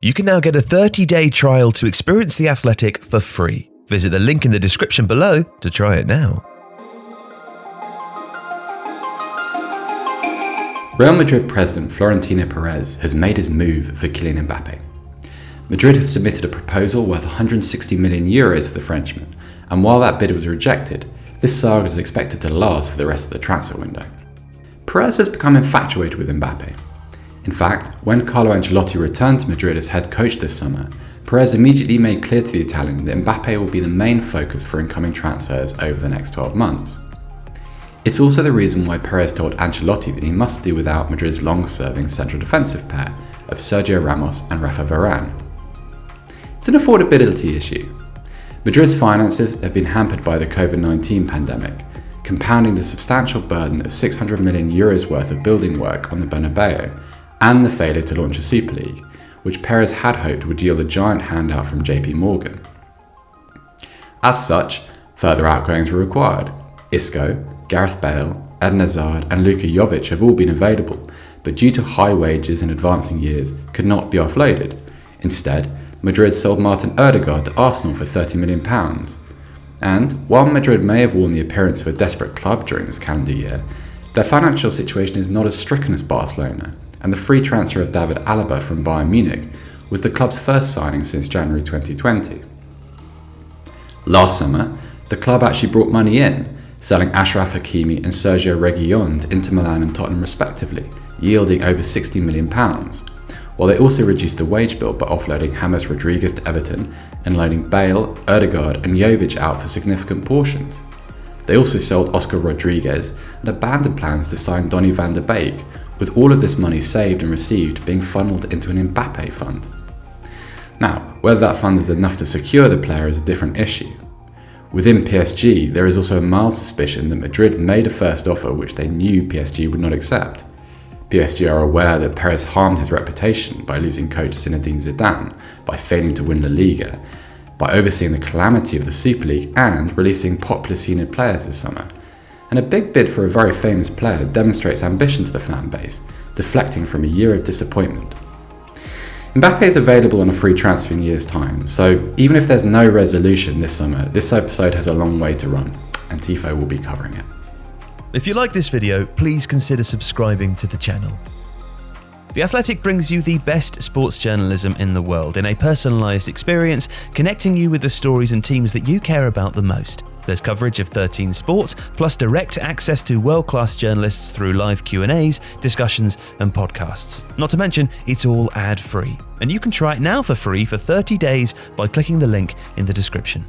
You can now get a 30-day trial to experience The Athletic for free. Visit the link in the description below to try it now. Real Madrid president Florentino Perez has made his move for Kylian Mbappe. Madrid have submitted a proposal worth 160 million euros for the Frenchman, and while that bid was rejected, this saga is expected to last for the rest of the transfer window. Perez has become infatuated with Mbappe. In fact, when Carlo Ancelotti returned to Madrid as head coach this summer, Perez immediately made clear to the Italian that Mbappe will be the main focus for incoming transfers over the next 12 months. It's also the reason why Perez told Ancelotti that he must do without Madrid's long-serving central defensive pair of Sergio Ramos and Rafa Varane. It's an affordability issue. Madrid's finances have been hampered by the COVID-19 pandemic, compounding the substantial burden of 600 million euros worth of building work on the Bernabeu and the failure to launch a Super League, which Perez had hoped would yield a giant handout from JP Morgan. As such, further outgoings were required. Isco, Gareth Bale, Eden Hazard and Luka Jovic have all been available, but due to high wages in advancing years, could not be offloaded. Instead, Madrid sold Martin Ødegaard to Arsenal for £30 million. And, while Madrid may have worn the appearance of a desperate club during this calendar year, their financial situation is not as stricken as Barcelona, and the free transfer of David Alaba from Bayern Munich was the club's first signing since January 2020. Last summer, the club actually brought money in, selling Achraf Hakimi and Sergio Reguilon to Inter Milan and Tottenham respectively, yielding over £60 million, while they also reduced the wage bill by offloading James Rodriguez to Everton and loaning Bale, Ødegaard and Jovic out for significant portions. They also sold Oscar Rodriguez and abandoned plans to sign Donny van der Beek, with all of this money saved and received being funneled into an Mbappe fund. Now, whether that fund is enough to secure the player is a different issue. Within PSG, there is also a mild suspicion that Madrid made a first offer which they knew PSG would not accept. PSG are aware that Perez harmed his reputation by losing coach Zinedine Zidane, by failing to win La Liga, by overseeing the calamity of the Super League and releasing popular senior players this summer. And a big bid for a very famous player demonstrates ambition to the fan base, deflecting from a year of disappointment. Mbappe is available on a free transfer in a year's time, so even if there's no resolution this summer, this episode has a long way to run, and Tifo will be covering it. If you like this video, please consider subscribing to the channel. The Athletic brings you the best sports journalism in the world in a personalised experience, connecting you with the stories and teams that you care about the most. There's coverage of 13 sports, plus direct access to world-class journalists through live Q&As, discussions and podcasts. Not to mention, it's all ad-free. And you can try it now for free for 30 days by clicking the link in the description.